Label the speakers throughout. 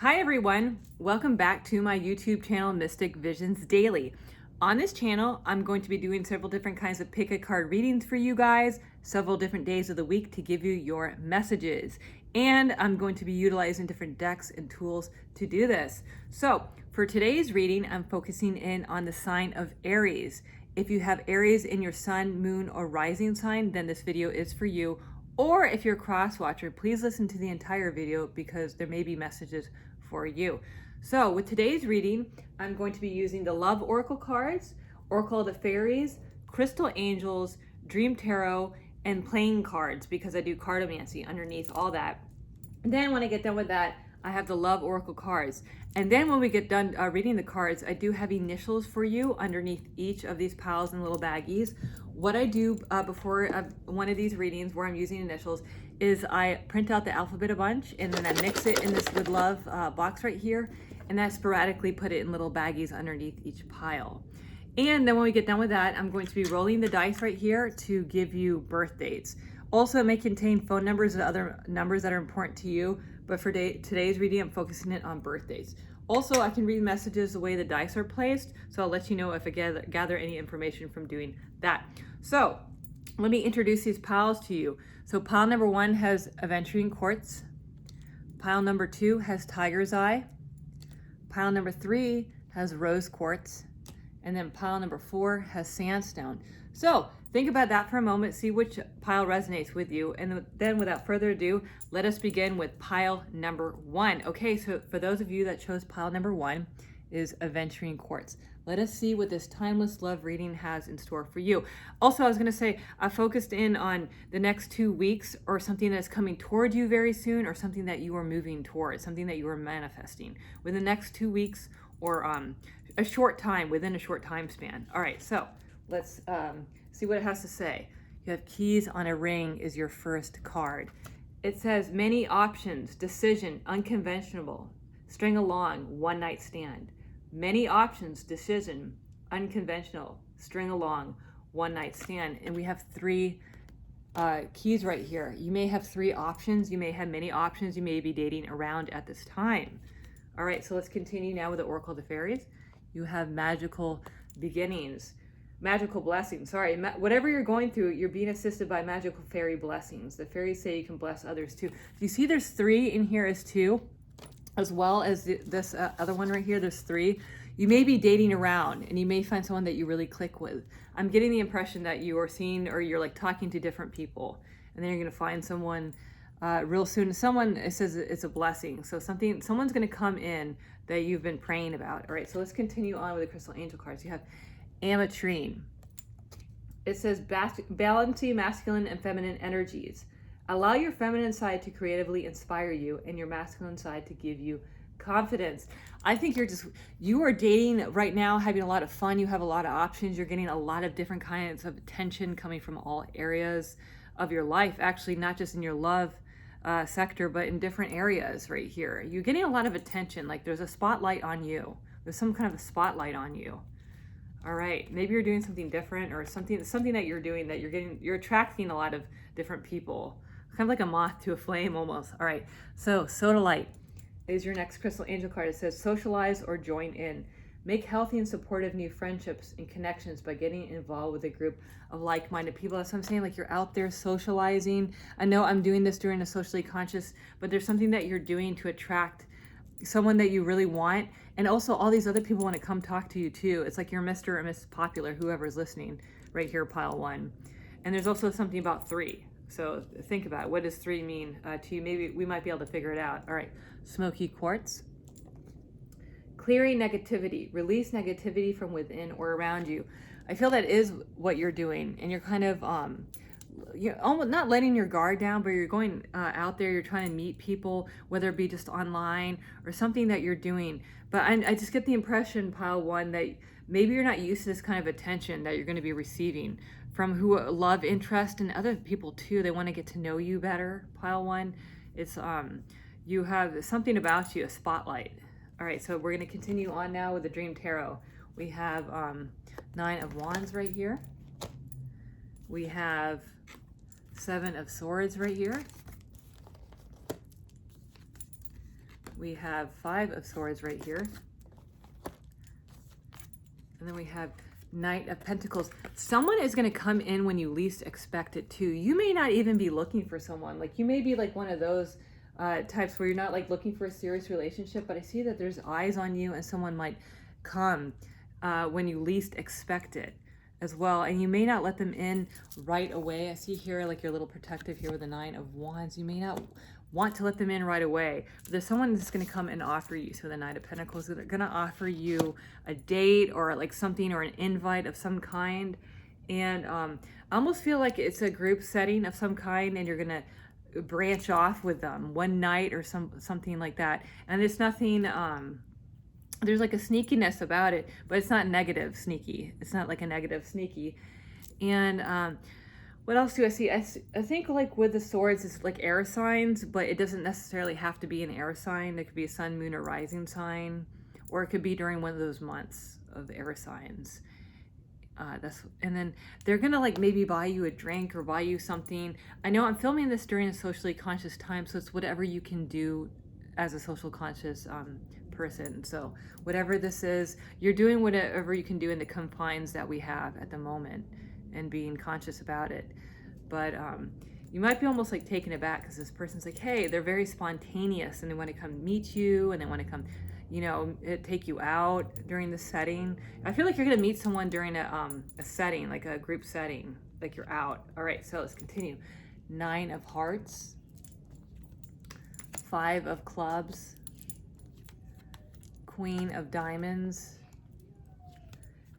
Speaker 1: Hi everyone, welcome back to my YouTube channel, Mystic Visions Daily. On this channel, I'm going to be doing several different kinds of pick a card readings for you guys, several different days of the week to give you your messages. And I'm going to be utilizing different decks and tools to do this. So for today's reading, I'm focusing in on the sign of Aries. If you have Aries in your sun, moon, or rising sign, then this video is for you. Or if you're a cross watcher, please listen to the entire video because there may be messages for you. So with today's reading, I'm going to be using the Love Oracle cards, Oracle of the Fairies, Crystal Angels, Dream Tarot, and playing cards because I do cartomancy underneath all that. And then when I get done with that, I have the Love Oracle cards. And then when we get done reading the cards, I do have initials for you underneath each of these piles and little baggies. What I do before one of these readings where I'm using initials is I print out the alphabet a bunch and then I mix it in this With Love box right here, and I sporadically put it in little baggies underneath each pile. And then when we get done with that, I'm going to be rolling the dice right here to give you birth dates. Also, it may contain phone numbers and other numbers that are important to you, but for today's reading, I'm focusing it on birthdays. Also, I can read messages the way the dice are placed, so I'll let you know if I gather any information from doing that. So, let me introduce these piles to you. So, pile number 1 has Aventurine Quartz. Pile number 2 has Tiger's Eye. Pile number 3 has Rose Quartz. And then pile number 4 has Sandstone. So think about that for a moment, see which pile resonates with you, and then without further ado, let us begin with pile number 1. Okay, so for those of you that chose pile number 1 is Aventurine Quartz. Let us see what this timeless love reading has in store for you. Also, I was going to say, I focused in on the next 2 weeks or something that's coming toward you very soon, or something that you are moving towards, something that you are manifesting within the next 2 weeks, or a short time, within a short time span. All right, so let's see what it has to say. You have Keys on a Ring is your first card. It says many options, decision, unconventional, string along, one night stand. Many options, decision, unconventional, string along, one night stand. And we have 3 keys right here. You may have 3 options. You may have many options. You may be dating around at this time. All right, so let's continue now with the Oracle of the Fairies. You have magical beginnings, magical blessings. Sorry, whatever you're going through, you're being assisted by magical fairy blessings. The fairies say you can bless others too. Do you see there's 3 in here as 2, as well as this other one right here? There's 3. You may be dating around and you may find someone that you really click with. I'm getting the impression that you are seeing, or you're like talking to different people, and then you're going to find someone real soon. Someone, it says it's a blessing. So someone's going to come in that you've been praying about. All right, so let's continue on with the Crystal Angel cards. You have Ametrine. It says balancing masculine and feminine energies. Allow your feminine side to creatively inspire you and your masculine side to give you confidence. I think you are dating right now, having a lot of fun. You have a lot of options. You're getting a lot of different kinds of attention coming from all areas of your life. Actually, not just in your love sector, but in different areas right here. You're getting a lot of attention. Like there's a spotlight on you. There's some kind of a spotlight on you. All right, maybe you're doing something different, or something that you're doing that you're attracting a lot of different people. Kind of like a moth to a flame almost. All right, so Sodalite is your next Crystal Angel card. It says socialize or join in. Make healthy and supportive new friendships and connections by getting involved with a group of like-minded people. That's what I'm saying, like you're out there socializing. I know I'm doing this during a socially conscious, but there's something that you're doing to attract someone that you really want. And also all these other people want to come talk to you too. It's like you're Mr. or Miss Popular, whoever's listening right here, pile 1. And there's also something about 3. So think about it. What does 3 mean to you? Maybe we might be able to figure it out. All right, Smoky Quartz. Clearing negativity, release negativity from within or around you. I feel that is what you're doing, and you're kind of you're almost not letting your guard down, but you're going out there. You're trying to meet people, whether it be just online or something that you're doing. But I just get the impression, pile 1, that maybe you're not used to this kind of attention that you're going to be receiving from love interest and other people too. They want to get to know you better. Pile 1, it's you have something about you, a spotlight. All right, so we're going to continue on now with the Dream Tarot. We have 9 of Wands right here. We have 7 of Swords right here. We have 5 of Swords right here. And then we have Knight of Pentacles. Someone is going to come in when you least expect it too. You may not even be looking for someone. Like, you may be like one of those types where you're not like looking for a serious relationship, but I see that there's eyes on you and someone might come when you least expect it as well. And you may not let them in right away. I see here like you're a little protective here with the 9 of Wands. You may not want to let them in right away, but there's someone that's going to come and offer you. So the 9 of Pentacles, they're going to offer you a date or like something or an invite of some kind. And I almost feel like it's a group setting of some kind, and you're going to branch off with them one night or something like that. And it's nothing, there's like a sneakiness about it, but it's not negative sneaky. It's not like a negative sneaky. And what else do I see? I think like with the Swords, it's like air signs, but it doesn't necessarily have to be an air sign. It could be a sun, moon, or rising sign, or it could be during one of those months of air signs. And then they're gonna like maybe buy you a drink or buy you something. I know I'm filming this during a socially conscious time, so it's whatever you can do as a social conscious person. So whatever this is, you're doing whatever you can do in the confines that we have at the moment and being conscious about it. But you might be almost like taken aback because this person's like, hey, they're very spontaneous and they want to come meet you and they want to come, you know, take you out during the setting. I feel like you're going to meet someone during a setting, like a group setting, like you're out. All right, so let's continue. 9 of Hearts, 5 of Clubs, Queen of Diamonds,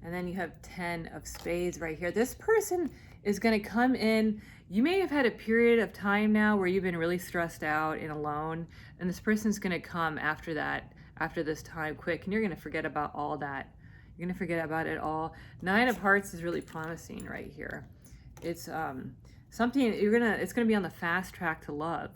Speaker 1: and then you have 10 of Spades right here. This person is going to come in. You may have had a period of time now where you've been really stressed out and alone, and this person's going to come after that, after this time quick, and you're going to forget about all that. You're going to forget about it all. 9 of Hearts is really promising right here. It's something it's going to be on the fast track to love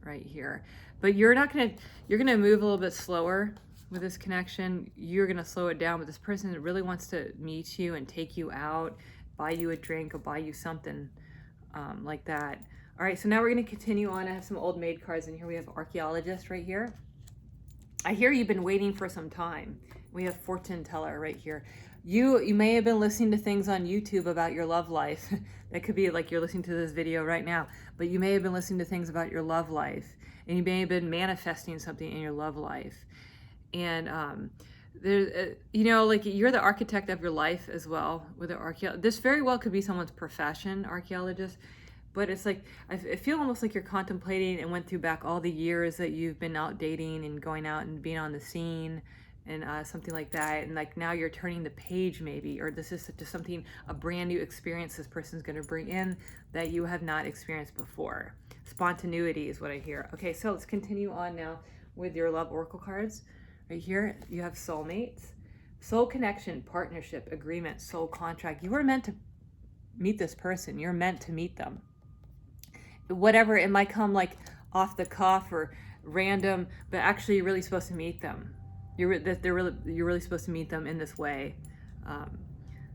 Speaker 1: right here. But you're going to move a little bit slower with this connection. You're going to slow it down, but this person really wants to meet you and take you out, buy you a drink or buy you something like that. All right, so now we're going to continue on. I have some old maid cards in here. We have Archaeologist right here. I hear you've been waiting for some time. We have Fortune Teller right here. You may have been listening to things on YouTube about your love life. That could be like you're listening to this video right now, but you may have been listening to things about your love life, and you may have been manifesting something in your love life. And there's, you know, like you're the architect of your life as well with the archaeologist. This very well could be someone's profession, archaeologist, but it's like, I feel almost like you're contemplating and went through back all the years that you've been out dating and going out and being on the scene and something like that. And like now you're turning the page maybe, or this is just something, a brand new experience this person's going to bring in that you have not experienced before. Spontaneity is what I hear. Okay, so let's continue on now with your love oracle cards. Right here, you have soulmates, soul connection, partnership, agreement, soul contract. You were meant to meet this person. You're meant to meet them. Whatever, it might come like off the cuff or random, but actually you're really supposed to meet them. You're really supposed to meet them in this way.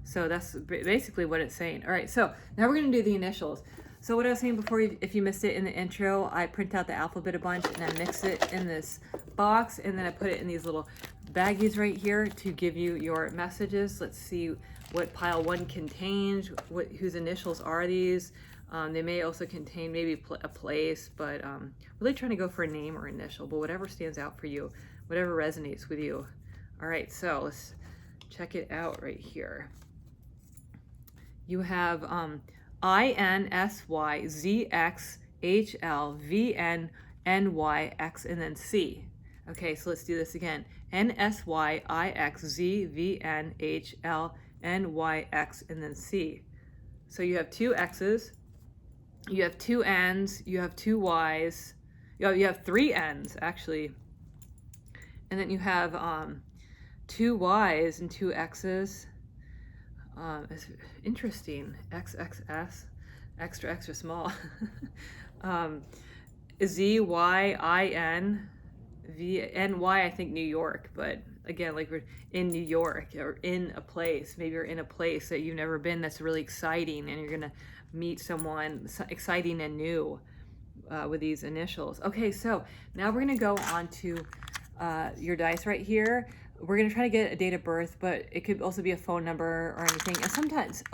Speaker 1: So that's basically what it's saying. All right, so now we're going to do the initials. So what I was saying before, if you missed it in the intro, I print out the alphabet a bunch and I mix it in this box, and then I put it in these little baggies right here to give you your messages. Let's see what pile 1 contains, whose initials are these. They may also contain maybe a place, but really trying to go for a name or initial, but whatever stands out for you, whatever resonates with you. All right, so let's check it out right here. You have INSYZXHLVNNYX and then C. Okay, so let's do this again. NSYIXZVNHLNYX and then C. So you have 2 X's, you have 2 N's, you have 2 Y's, you have 3 N's actually, and then you have 2 Y's and 2 X's. It's interesting. XXS, extra small. ZYINVNY, I think New York, but again, like we're in New York or in a place. Maybe you're in a place that you've never been that's really exciting, and you're gonna meet someone exciting and new. with these initials. Okay, so now we're gonna go on to your dice right here. We're gonna try to get a date of birth, but it could also be a phone number or anything. And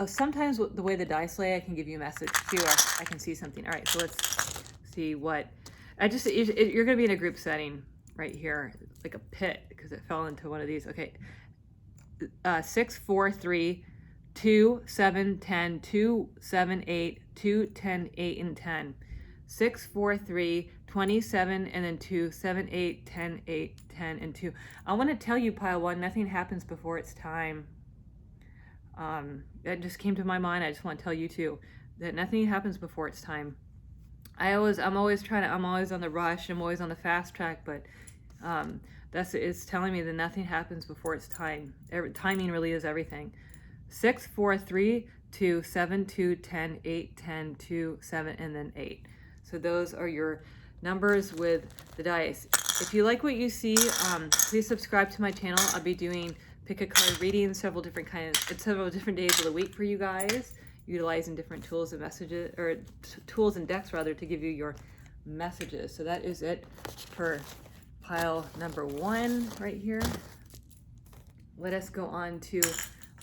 Speaker 1: sometimes the way the dice lay, I can give you a message too, or I can see something. All right, so let's see what, you're gonna be in a group setting right here, like a pit, because it fell into one of these. Okay, 6, 4, 3, 2, 7, 10, 2, 7, 8, 2, 10, 8, and 10. 6, 4, 3, 27, and then 2, 7, 8, 10, 8, 10, and 2. I want to tell you, pile one, nothing happens before it's time. That just came to my mind. I just want to tell you too, that nothing happens before it's time. I'm always on the rush. I'm always on the fast track, but it's telling me that nothing happens before it's time. Timing really is everything. 6, 4, 3, 2, 7, 2, 10, 8, 10, 2, 7, and then 8. So those are your numbers with the dice. If you like what you see, please subscribe to my channel. I'll be doing pick a card readings several different days of the week for you guys, utilizing different tools and messages, or tools and decks rather, to give you your messages. So that is it for pile number 1 right here. Let us go on to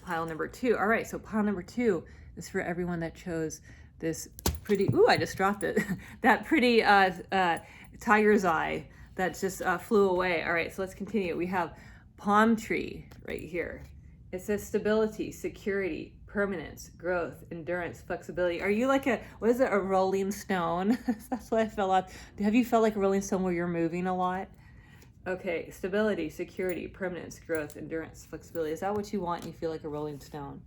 Speaker 1: pile number 2. All right, so pile number 2 is for everyone that chose this pretty, ooh, I just dropped it. That pretty tiger's eye that just flew away. All right, so let's continue. We have palm tree right here. It says stability, security, permanence, growth, endurance, flexibility. Are you like a rolling stone? That's what I fell off. Have you felt like a rolling stone where you're moving a lot? Okay, stability, security, permanence, growth, endurance, flexibility. Is that what you want? You feel like a rolling stone?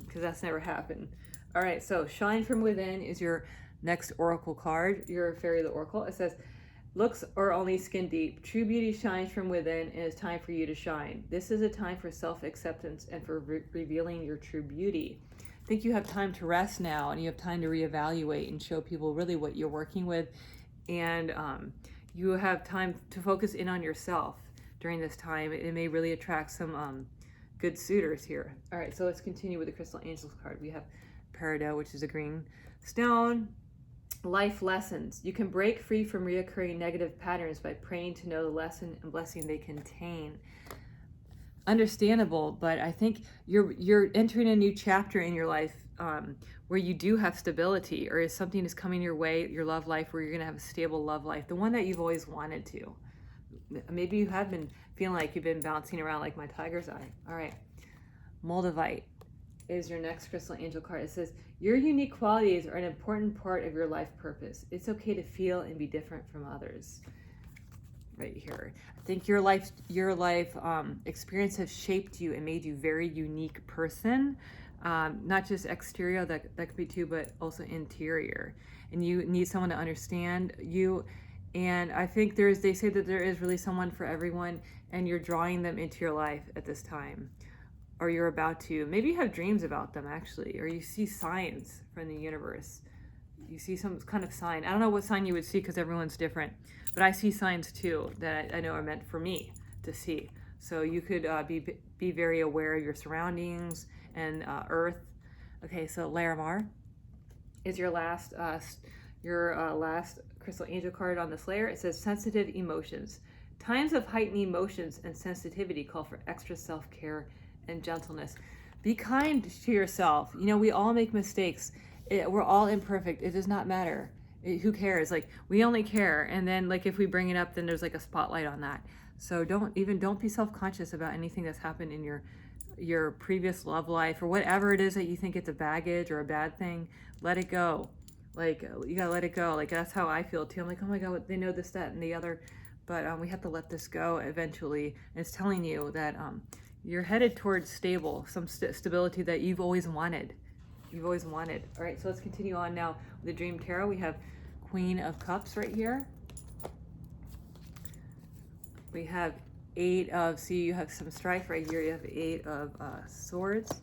Speaker 1: Because that's never happened. All right, so Shine from Within is your next oracle card, your Fairy of the Oracle. It says, looks are only skin deep. True beauty shines from within, and it's time for you to shine. This is a time for self-acceptance and for revealing your true beauty. I think you have time to rest now, and you have time to reevaluate and show people really what you're working with. And you have time to focus in on yourself during this time. It may really attract some good suitors here. All right, so let's continue with the Crystal Angels card. We have Peridot, which is a green stone. Life lessons. You can break free from reoccurring negative patterns by praying to know the lesson and blessing they contain. Understandable, but I think you're entering a new chapter in your life where you do have stability, or something is coming your way, your love life, where you're going to have a stable love life, the one that you've always wanted to. Maybe you have been feeling like you've been bouncing around like my tiger's eye. All right. Moldavite is your next crystal angel card. It says, your unique qualities are an important part of your life purpose. It's okay to feel and be different from others. Right here. I think your life experience has shaped you and made you a very unique person. Not just exterior, that could be too, but also interior. And you need someone to understand you. And I think they say that there is really someone for everyone, and you're drawing them into your life at this time. Or you're about to. Maybe you have dreams about them, actually, or you see signs from the universe. You see some kind of sign. I don't know what sign you would see because everyone's different, but I see signs too that I know are meant for me to see. So you could be very aware of your surroundings and Earth. Okay, so Larimar is your last crystal angel card on this layer. It says sensitive emotions. Times of heightened emotions and sensitivity call for extra self-care and gentleness. Be kind to yourself. You know, we all make mistakes. We're all imperfect. It does not matter. Who cares? Like, we only care. And then, like, if we bring it up, then there's like a spotlight on that. So don't be self-conscious about anything that's happened in your previous love life, or whatever it is that you think it's a baggage or a bad thing. Let it go. Like, you gotta let it go. Like, that's how I feel too. I'm like, oh my God, they know this, that, and the other. But we have to let this go eventually. And it's telling you that you're headed towards some stability that you've always wanted. You've always wanted. All right, so let's continue on now with the Dream Tarot. We have Queen of Cups right here. We have see, you have some strife right here. You have 8 of Swords.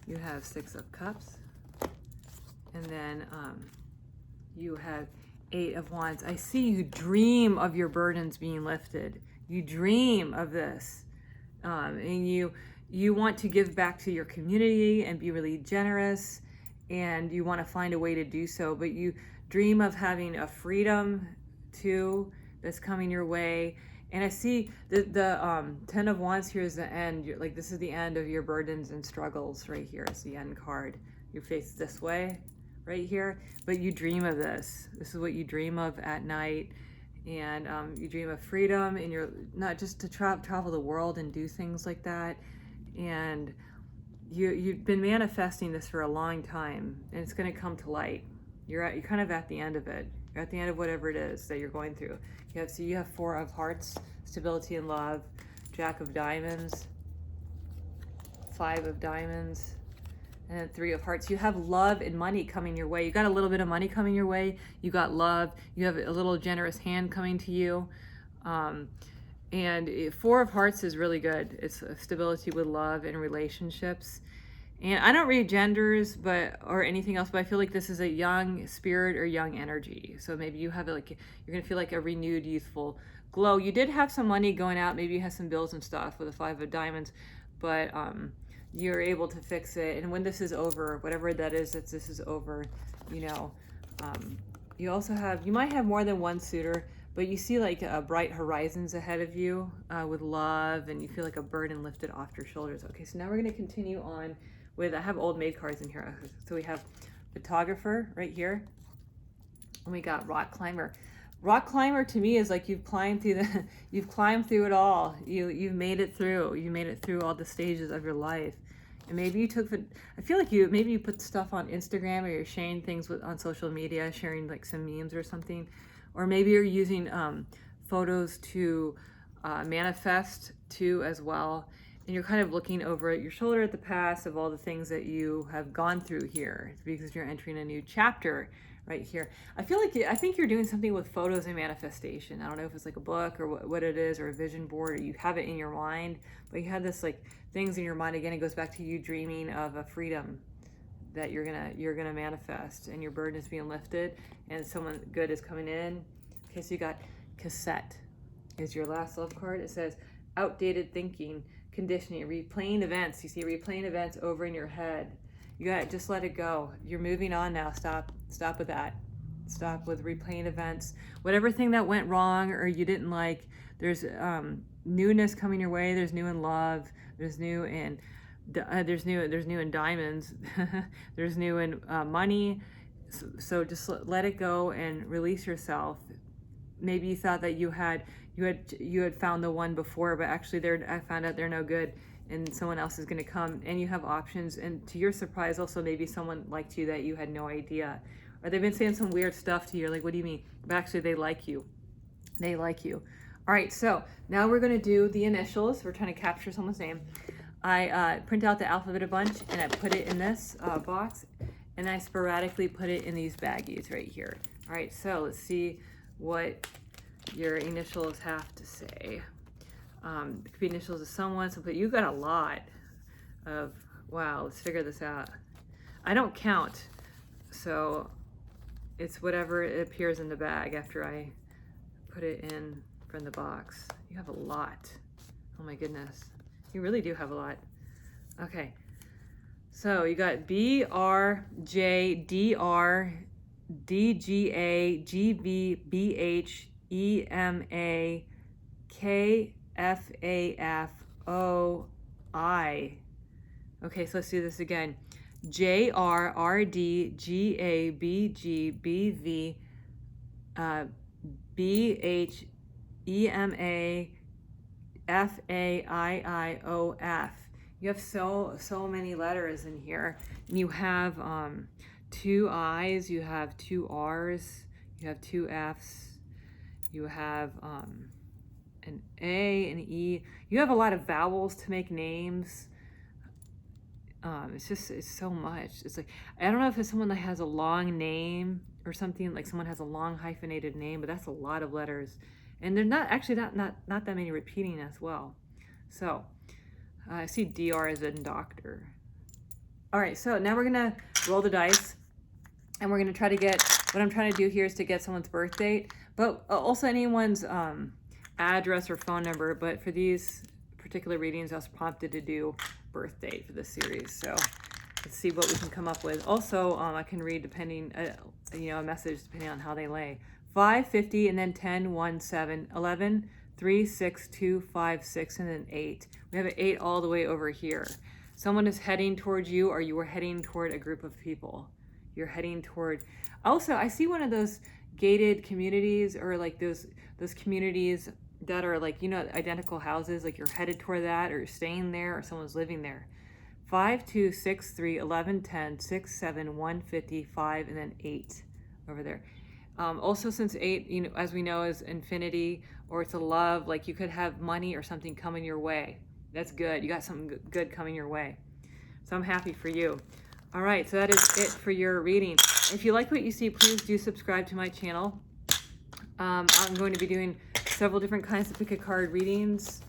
Speaker 1: You have 6 of Cups. And then you have 8 of Wands. I see you dream of your burdens being lifted. You dream of this, and you want to give back to your community and be really generous, and you want to find a way to do so, but you dream of having a freedom too that's coming your way. And I see the 10 of Wands here is the end. You're, like, this is the end of your burdens and struggles right here. It's the end card. You face this way right here, but you dream of this. This is what you dream of at night. And you dream of freedom, and you're not just to travel the world and do things like that. And you've been manifesting this for a long time, and it's going to come to light. You're kind of at the end of it. You're at the end of whatever it is that you're going through. You have 4 of Hearts, stability and love, Jack of Diamonds, 5 of Diamonds, and then 3 of Hearts. You have love and money coming your way. You got a little bit of money coming your way. You got love. You have a little generous hand coming to you. And 4 of Hearts is really good. It's stability with love and relationships. And I don't read genders, or anything else, but I feel like this is a young spirit or young energy. So maybe you have like, you're gonna feel like a renewed, youthful glow. You did have some money going out. Maybe you had some bills and stuff with the 5 of Diamonds, but you're able to fix it. And when this is over, whatever that is, that this is over, you know, you also have, you might have more than one suitor, but you see like bright horizons ahead of you with love, and you feel like a burden lifted off your shoulders. Okay, so now we're going to continue on with, I have old maid cards in here. So we have photographer right here, and we got rock climber. Rock climber to me is like you've climbed through you've climbed through it all. You've made it through. You made it through all the stages of your life. And maybe you took, I feel like maybe you put stuff on Instagram, or you're sharing things on social media, sharing like some memes or something. Or maybe you're using photos to manifest too as well. And you're kind of looking over at your shoulder at the past of all the things that you have gone through here, because you're entering a new chapter right here. I think you're doing something with photos and manifestation. I don't know if it's like a book or what it is, or a vision board, or you have it in your mind, but you have this like things in your mind. Again, it goes back to you dreaming of a freedom that you're gonna manifest, and your burden is being lifted, and someone good is coming in. Okay, so you got cassette is your last love card. It says outdated thinking, conditioning, replaying events. You see replaying events over in your head. You got to just let it go. You're moving on now. Stop with that. Stop with replaying events. Whatever thing that went wrong or you didn't like, there's newness coming your way. There's new in love. There's new in diamonds. There's new in money. So just let it go and release yourself. Maybe you thought that you had found the one before, but actually I found out they're no good, and someone else is going to come, and you have options. And to your surprise, also maybe someone liked you that you had no idea, or they've been saying some weird stuff to you. You're like, what do you mean? But actually they like you. They like you. All right, so now we're going to do the initials. We're trying to capture someone's name. I print out the alphabet a bunch, and I put it in this box, and I sporadically put it in these baggies right here. All right, so let's see what your initials have to say. It could be initials of someone, but you've got a lot of, wow, let's figure this out. I don't count, so it's whatever it appears in the bag after I put it in from the box. You have a lot. Oh my goodness. You really do have a lot. Okay. So you got B, R, J, D, R, D, G, A, G, B, B, H, E, M, A, K, F, A, F, O, I. Okay, so let's do this again. J, R, R, D, G, A, B, G, B, V, B, H, E, M, A, F, A, I, O, F. You have so many letters in here. And you have 2 I's, you have 2 R's, you have 2 F's, you have an A, an E. You have a lot of vowels to make names. It's so much. It's like, I don't know if it's someone that has a long name or something, like someone has a long hyphenated name, but that's a lot of letters. And they're not that many repeating as well. So I see DR as in doctor. All right, so now we're gonna roll the dice, and we're gonna try to get, what I'm trying to do here is to get someone's birth date, but also anyone's address or phone number. But for these particular readings, I was prompted to do birth date for this series. So Let's see what we can come up with. Also, I can read depending, a message depending on how they lay. 5, 50, and then 10, 1, 7, 11, 3, 6, 2, 5, 6, and then 8. We have an 8 all the way over here. Someone is heading towards you, or you are heading toward a group of people. You're heading toward. Also, I see one of those gated communities, or like those communities that are like, identical houses, like you're headed toward that, or you're staying there, or someone's living there. 5, 2, 6, 3, 11, 10, 6, 7, 1, 50, 5, and then 8 over there. Also, since 8, as we know, is infinity, or it's a love, like you could have money or something coming your way. That's good. You got something good coming your way. So I'm happy for you. All right, so that is it for your reading. If you like what you see, please do subscribe to my channel. I'm going to be doing several different kinds of pick-a-card readings,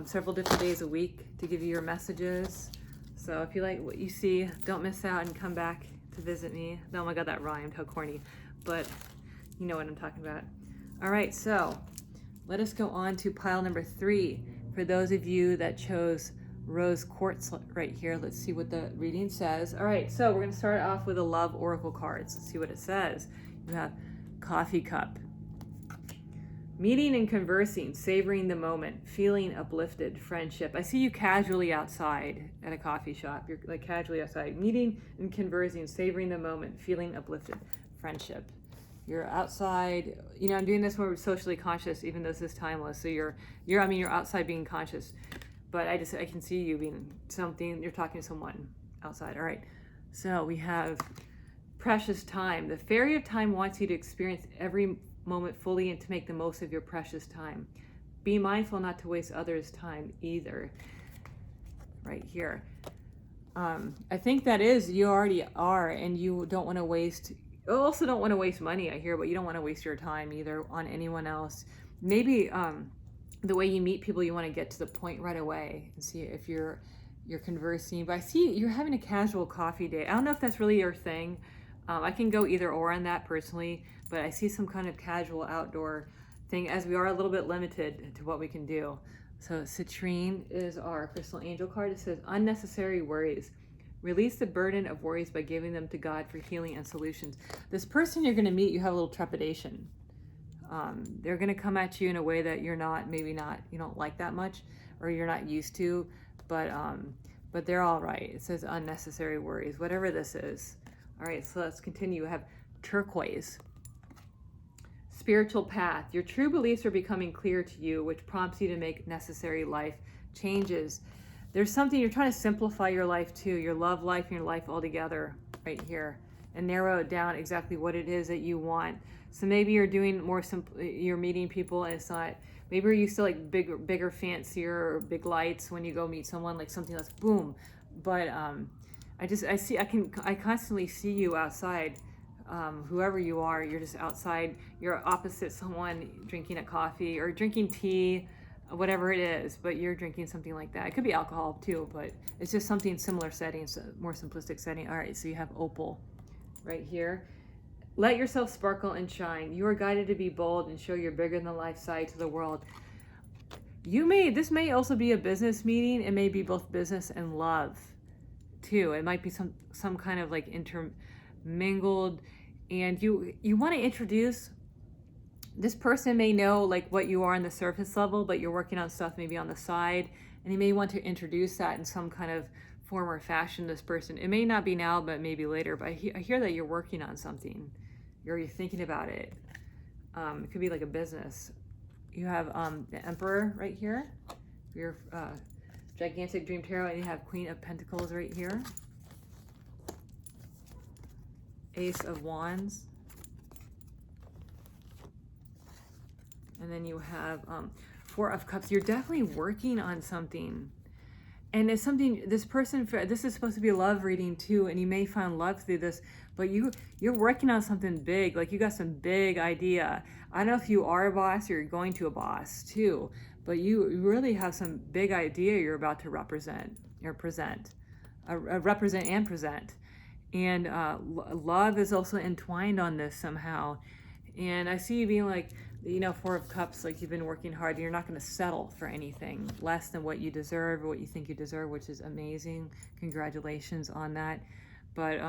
Speaker 1: several different days a week to give you your messages. So if you like what you see, don't miss out and come back to visit me. Oh my God, that rhymed, how corny. But you know what I'm talking about. All right, so let us go on to pile number 3. For those of you that chose rose quartz right here, let's see what the reading says. All right, so we're gonna start off with the love oracle cards. Let's see what it says. You have coffee cup. Meeting and conversing, savoring the moment, feeling uplifted, friendship. I see you casually outside at a coffee shop. You're like casually outside, meeting and conversing, savoring the moment, feeling uplifted, friendship. You're outside, I'm doing this more socially conscious, even though this is timeless. So you're outside being conscious, but I can see you being something, you're talking to someone outside. All right. So we have precious time. The fairy of time wants you to experience every moment fully and to make the most of your precious time. Be mindful not to waste others' time either. Right here. I think that is, you already are, and you don't want to waste, also don't want to waste money, I hear, but you don't want to waste your time either on anyone else. Maybe the way you meet people, you want to get to the point right away and see if you're conversing. But I see you're having a casual coffee date. I don't know if that's really your thing. I can go either or on that personally, but I see some kind of casual outdoor thing, as we are a little bit limited to what we can do. So citrine is our crystal angel card. It says unnecessary worries. Release the burden of worries by giving them to God for healing and solutions. This person you're going to meet, you have a little trepidation. They're going to come at you in a way that you don't like that much, or you're not used to, but they're all right. It says unnecessary worries, whatever this is. All right, so let's continue. We have turquoise. Spiritual path. Your true beliefs are becoming clear to you, which prompts you to make necessary life changes. There's something you're trying to simplify your life too, your love life and your life altogether right here, and narrow it down exactly what it is that you want. So maybe you're doing more simple, you're meeting people and it's not, maybe you're used to like bigger, fancier, or big lights when you go meet someone, like something that's boom. But I constantly see you outside. Whoever you are, you're just outside, you're opposite someone drinking a coffee or drinking tea, whatever it is, but you're drinking something like that. It could be alcohol too, but it's just something similar setting, more simplistic setting. All right, so you have opal right here. Let yourself sparkle and shine. You are guided to be bold and show your bigger than life side to the world. This may also be a business meeting. It may be both business and love too. It might be some kind of like intermingled, and you want to introduce, this person may know like what you are on the surface level, but you're working on stuff maybe on the side, and you may want to introduce that in some kind of form or fashion. This person, it may not be now, but maybe later, but I hear that you're working on something, you're thinking about it. It could be like a business. You have the Emperor right here, your gigantic dream tarot, and you have Queen of Pentacles right here, Ace of Wands, and then you have Four of Cups. You're definitely working on something, and it's something, this is supposed to be a love reading too, and you may find love through this, but you're working on something big, like you got some big idea. I don't know if you are a boss or you're going to a boss too, but you really have some big idea you're about to represent and present. And love is also entwined on this somehow. And I see you being like you know, Four of Cups, like you've been working hard. You're not going to settle for anything less than what you deserve or what you think you deserve, which is amazing. Congratulations on that. But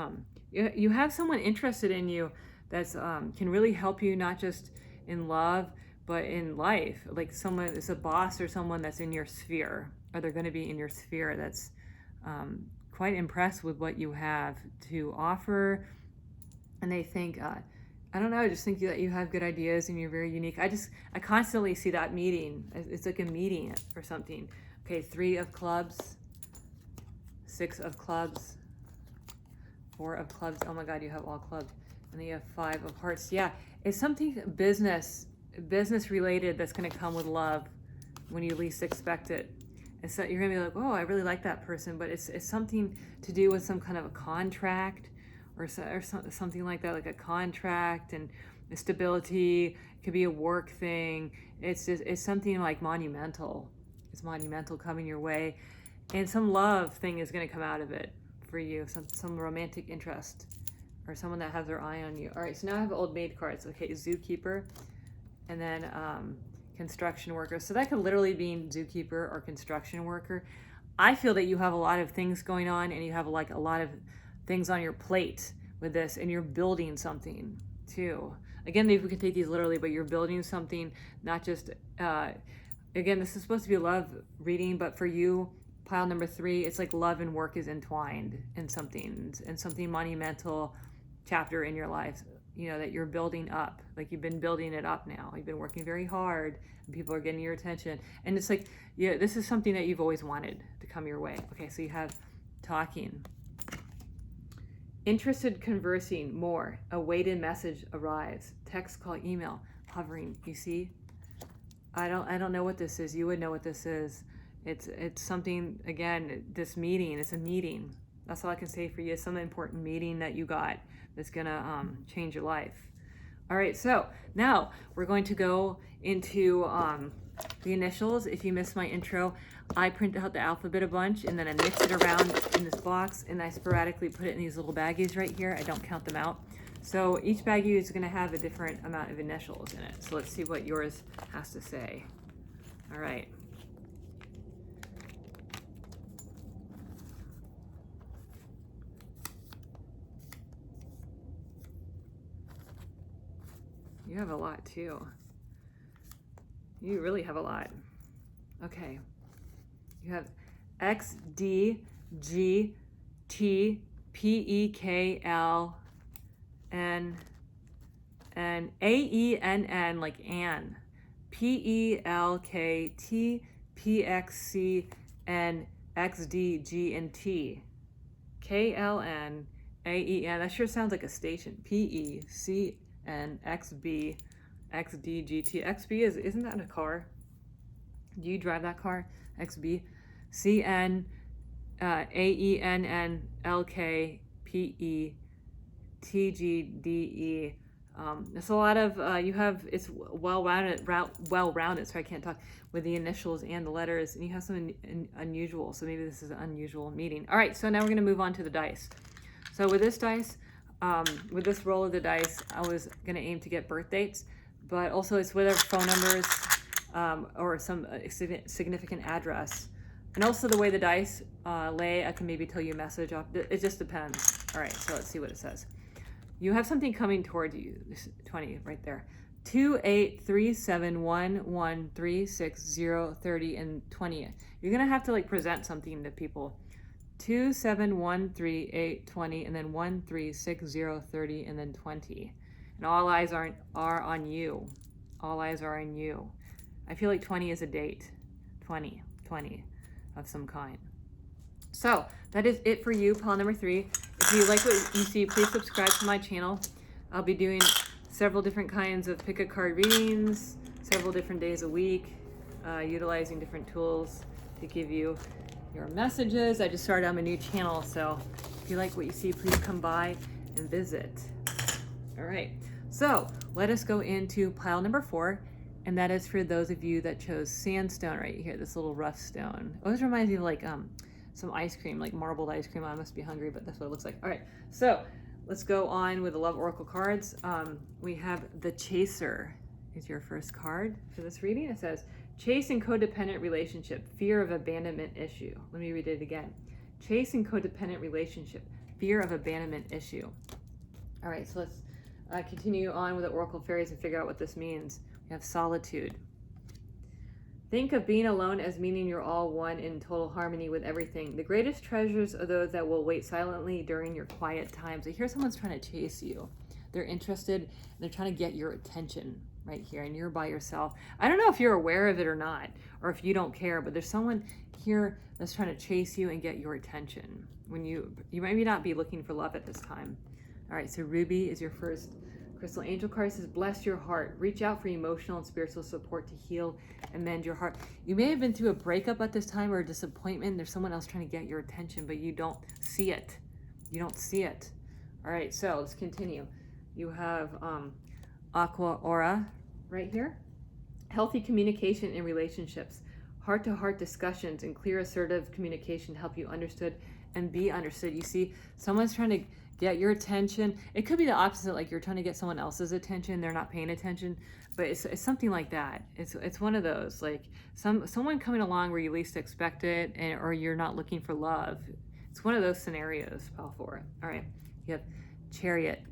Speaker 1: you have someone interested in you that's can really help you, not just in love, but in life. Like someone is a boss or someone that's in your sphere, or they're going to be in your sphere, that's quite impressed with what you have to offer. And they think, I don't know, I just think that you have good ideas and you're very unique. I constantly see that meeting. It's like a meeting or something. Okay, 3 of clubs, 6 of clubs, 4 of clubs. Oh my God, you have all clubs. And then you have 5 of hearts. Yeah, it's something business related that's going to come with love when you least expect it. And so you're going to be like, oh, I really like that person, but it's something to do with some kind of a contract or something like that, like a contract and stability. It could be a work thing. It's something like monumental. It's monumental coming your way, and some love thing is going to come out of it for you. Some romantic interest or someone that has their eye on you. All right, so now I have old maid cards. Okay, zookeeper, and then construction worker. So that could literally be zookeeper or construction worker. I feel that you have a lot of things going on, and you have like a lot of things on your plate with this, and you're building something too. Again, we can take these literally, but you're building something, not just, again, this is supposed to be a love reading, but for you, pile number 3, it's like love and work is entwined in something monumental chapter in your life, you know, that you're building up. Like you've been building it up now. You've been working very hard and people are getting your attention. And it's like, yeah, this is something that you've always wanted to come your way. Okay, so you have talking. Interested, conversing, more. Awaited message arrives. Text, call, email, hovering. You see? I don't know what this is. You would know what this is. It's something, again, this meeting, it's a meeting. That's all I can say for you. It's some important meeting that you got that's gonna change your life. All right, so now we're going to go into the initials. If you missed my intro, I print out the alphabet a bunch and then I mix it around in this box and I sporadically put it in these little baggies right here. I don't count them out. So each baggie is gonna have a different amount of initials in it. So let's see what yours has to say. All right. You have a lot too. You really have a lot. Okay. You have X, D, G, T, P, E, K, L, N, and A, E, N, N, like Ann. P, E, L, K, T, P, X, C, N, X, D, G, and T. K, L, N, A, E, N. That sure sounds like a station. P, E, C, N, X, B, X, D, G, T. X, B isn't that a car? Do you drive that car? X, B. C, N, A, E, N, N, L, K, P, E, T, G, D, E. It's a lot of, it's well-rounded, so I can't talk, with the initials and the letters, and you have some unusual, so maybe this is an unusual meeting. All right, so now we're gonna move on to the dice. So with this dice, with this roll of the dice, I was gonna aim to get birth dates, but also it's with our phone numbers or some significant address. And also the way the dice lay, I can maybe tell you a message off. It just depends. All right, so let's see what it says. You have something coming towards you. This 20 right there. 2, 8, 3, 7, 1, 1, 3, 6, 0, 30, and 20. You're gonna have to like present something to people. 2, 7, 1, 3, 8, 20, and then 1, 3, 6, 0, 30, and then 20. And all eyes are on you. All eyes are on you. I feel like 20 is a date. 20 of some kind. So that is it for you, pile number 3. If you like what you see, please subscribe to my channel. I'll be doing several different kinds of pick a card readings, several different days a week, utilizing different tools to give you your messages. I just started on a new channel, so if you like what you see, please come by and visit. All right, so let us go into pile number 4, and that is for those of you that chose sandstone right here, this little rough stone. It always reminds me of like some ice cream, like marbled ice cream. I must be hungry, but that's what it looks like. All right, so let's go on with the Love Oracle cards. We have the Chaser, is your first card for this reading. It says, chase and codependent relationship, fear of abandonment issue. Let me read it again. Chase and codependent relationship, fear of abandonment issue. All right, so let's continue on with the Oracle Fairies and figure out what this means. We have solitude. Think of being alone as meaning you're all one in total harmony with everything. The greatest treasures are those that will wait silently during your quiet times. I hear someone's trying to chase you. They're interested and they're trying to get your attention right here, and you're by yourself. I don't know if you're aware of it or not, or if you don't care, but there's someone here that's trying to chase you and get your attention when you maybe not be looking for love at this time. All right, so Ruby is your first crystal angel card. It says, bless your heart. Reach out for emotional and spiritual support to heal and mend your heart. You may have been through a breakup at this time or a disappointment. There's someone else trying to get your attention, but you don't see it. You don't see it. All right, so let's continue. You have Aqua Aura right here. Healthy communication in relationships. Heart-to-heart discussions and clear assertive communication help you understood and be understood. You see, someone's trying to get your attention. It could be the opposite, like you're trying to get someone else's attention, they're not paying attention, but it's something like that. It's one of those, like someone coming along where you least expect it, or you're not looking for love. It's one of those scenarios, pal for it. All right, you have Chariot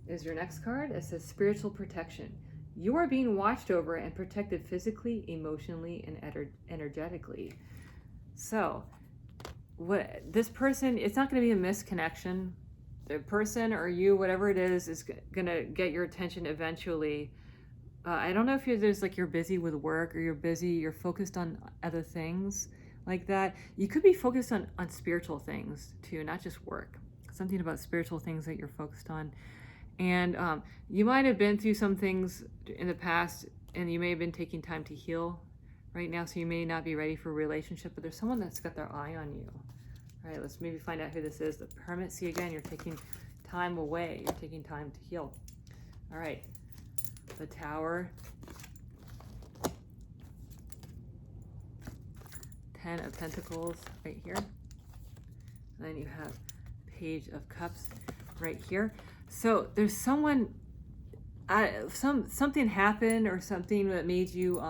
Speaker 1: is your next card. It says spiritual protection. You are being watched over and protected physically, emotionally, and energetically. So what this person, it's not going to be a misconnection. The person or you, whatever it is going to get your attention eventually. I don't know if you're busy with work, or you're focused on other things like that. You could be focused on spiritual things too, not just work. Something about spiritual things that you're focused on. And you might have been through some things in the past, and you may have been taking time to heal right now, so you may not be ready for a relationship, but there's someone that's got their eye on you. All right, let's maybe find out who this is. The Hermit. See, again, you're taking time away. You're taking time to heal. All right, the Tower. 10 of Pentacles right here. And then you have Page of Cups right here. So there's someone, something happened, or something that made you,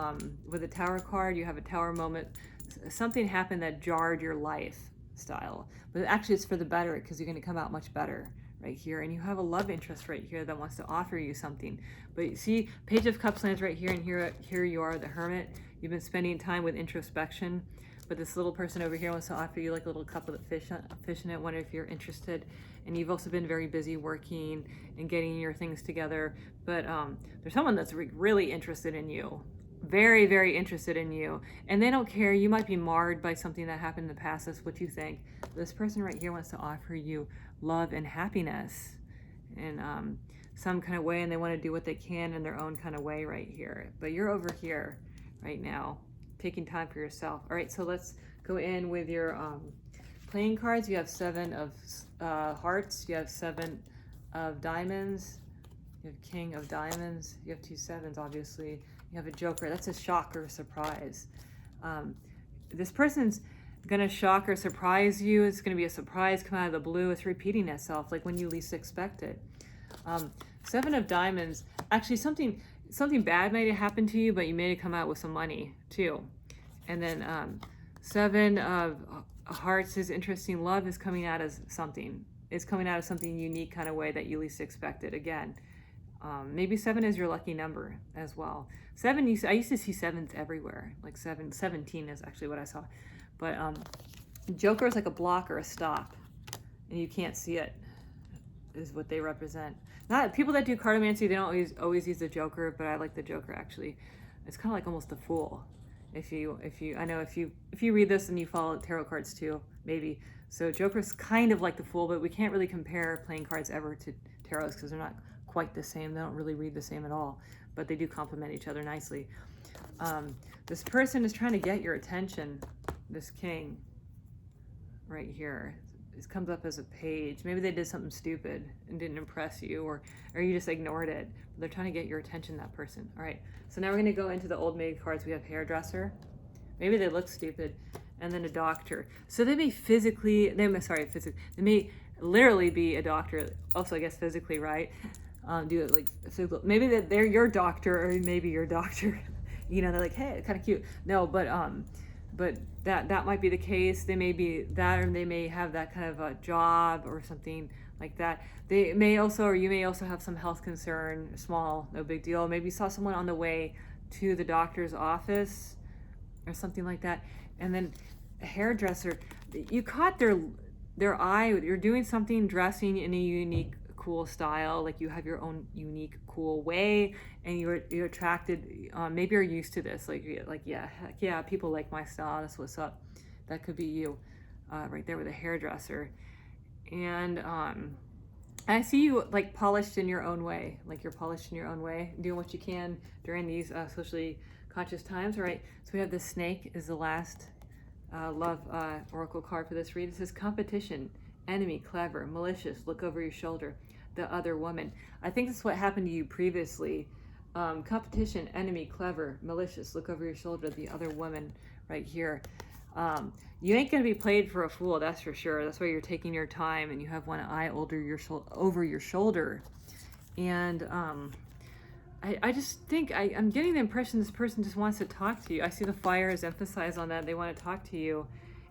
Speaker 1: with the Tower card, you have a Tower moment. Something happened that jarred your lifestyle, but actually it's for the better, because you're going to come out much better right here. And you have a love interest right here that wants to offer you something. But you see, Page of Cups lands right here, and here you are, the Hermit. You've been spending time with introspection, but this little person over here wants to offer you like a little cup of fish in it. Wonder if you're interested. And you've also been very busy working and getting your things together. But there's someone that's really interested in you. Very, very interested in you. And they don't care. You might be marred by something that happened in the past. That's what you think. This person right here wants to offer you love and happiness in some kind of way. And they want to do what they can in their own kind of way right here. But you're over here right now, taking time for yourself. All right, so let's go in with your playing cards. You have 7 of hearts. You have 7 of diamonds. You have King of diamonds. You have 2 sevens, obviously. You have a Joker. That's a shock or a surprise. This person's gonna shock or surprise you. It's gonna be a surprise come out of the blue. It's repeating itself, like when you least expect it. 7 of diamonds. Actually, something bad might have happened to you, but you may have come out with some money too. And then 7 of hearts is interesting. Love is coming out as something. It's coming out of something unique kind of way that you least expected. Again, maybe 7 is your lucky number as well. 7, I used to see 7s everywhere. Like 17 is actually what I saw. But Joker is like a block or a stop, and you can't see it, is what they represent. Not people that do cartomancy, they don't always use the Joker, but I like the Joker actually. It's kind of like almost a fool. If you read this and you follow tarot cards too, maybe. So Joker's kind of like the Fool, but we can't really compare playing cards ever to tarots because they're not quite the same. They don't really read the same at all, but they do complement each other nicely. This person is trying to get your attention. This King right here. It comes up as a page. Maybe they did something stupid and didn't impress you, or you just ignored it. But they're trying to get your attention, that person. All right, so now we're going to go into the old maid cards. We have hairdresser. Maybe they look stupid. And then a doctor. So they may physically, they may literally be a doctor. Also, I guess physically, right? do it like, so maybe that they're your doctor, or maybe your doctor, you know, they're like, hey, kind of cute. No, but that might be the case. They may be that, or they may have that kind of a job or something like that. They may also, or you may also have some health concern, small, no big deal. Maybe you saw someone on the way to the doctor's office or something like that. And then a hairdresser, you caught their eye. You're doing something, dressing in a unique, cool style, like you have your own unique, cool way, and you're attracted. Maybe you're used to this, like yeah, heck yeah, people like my style. That's what's up. That could be you, right there with a hairdresser. And I see you like polished in your own way, like you're polished in your own way, doing what you can during these socially conscious times. All right, so we have the snake is the last love oracle card for this read. It says competition, enemy, clever, malicious, look over your shoulder, the other woman. I think this is what happened to you previously. Competition, enemy, clever, malicious, look over your shoulder, the other woman right here. You ain't going to be played for a fool, that's for sure. That's why you're taking your time, and you have one eye over your shoulder. And I just think I'm getting the impression this person just wants to talk to you. I see the fire is emphasized on that. They want to talk to you,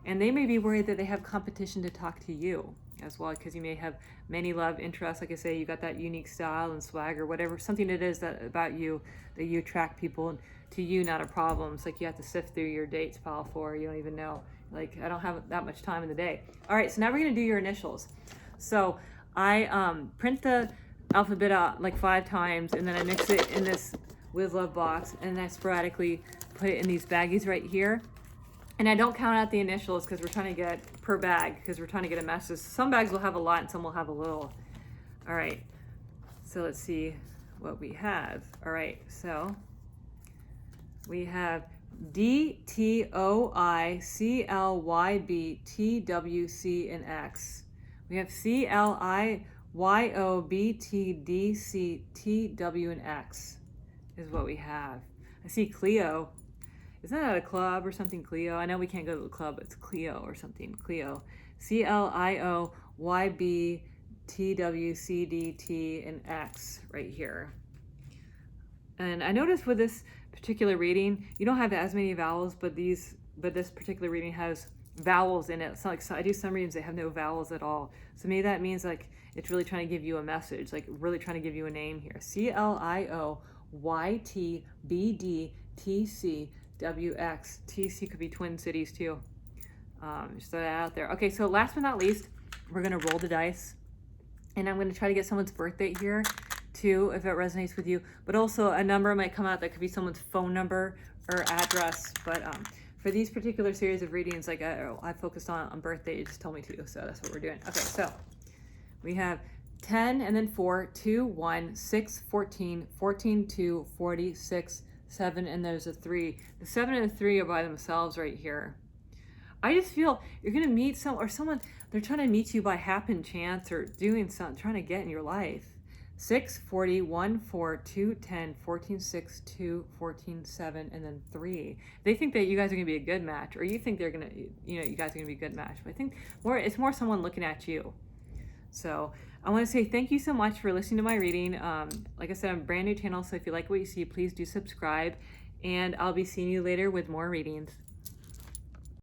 Speaker 1: and they may be worried that they have competition to talk to you as well, because you may have many love interests. Like I say, you got that unique style and swag, or whatever, something it is that about you that you attract people to you, not a problem. It's like you have to sift through your dates pile for, you don't even know. Like, I don't have that much time in the day. All right, so now we're gonna do your initials. So I print the alphabet out like 5 times, and then I mix it in this with love box, and then I sporadically put it in these baggies right here. And I don't count out the initials because we're trying to get per bag, because we're trying to get a message. Some bags will have a lot and some will have a little. All right, so let's see what we have. All right, so we have D, T, O, I, C, L, Y, B, T, W, C, and X. We have C, L, I, Y, O, B, T, D, C, T, W, and X is what we have. I see Cleo. Isn't that a club or something, Cleo? I know we can't go to the club, but it's Cleo or something, Cleo. C-L-I-O, Y-B, T-W, C-D, T, and X right here. And I noticed with this particular reading, you don't have as many vowels, but this particular reading has vowels in it. It's not like, so I do some readings that have no vowels at all. So maybe that means like it's really trying to give you a message, like really trying to give you a name here. C-L-I-O, Y-T, B-D, T-C, WX. TC could be Twin Cities too. Just throw that out there. Okay, so last but not least, we're gonna roll the dice, and I'm gonna try to get someone's birthday here too, if it resonates with you. But also a number might come out that could be someone's phone number or address. But for these particular series of readings, like I focused on birthday, it just told me to, so that's what we're doing. Okay, so we have 10 and then 4, 2, 1, 6, 14, 14, 2, 46, 7, and there's a 3. The 7 and the 3 are by themselves right here. I just feel you're gonna meet someone, they're trying to meet you by happen chance or doing something, trying to get in your life. 6, 40, 1, 4, 2, 10, 14, 6, 2, 14, 7, and then 3. They think that you guys are gonna be a good match, or you think they're gonna, you guys are gonna be a good match. But I think it's more someone looking at you. So I want to say thank you so much for listening to my reading. Like I said, I'm a brand new channel, so if you like what you see, please do subscribe, and I'll be seeing you later with more readings.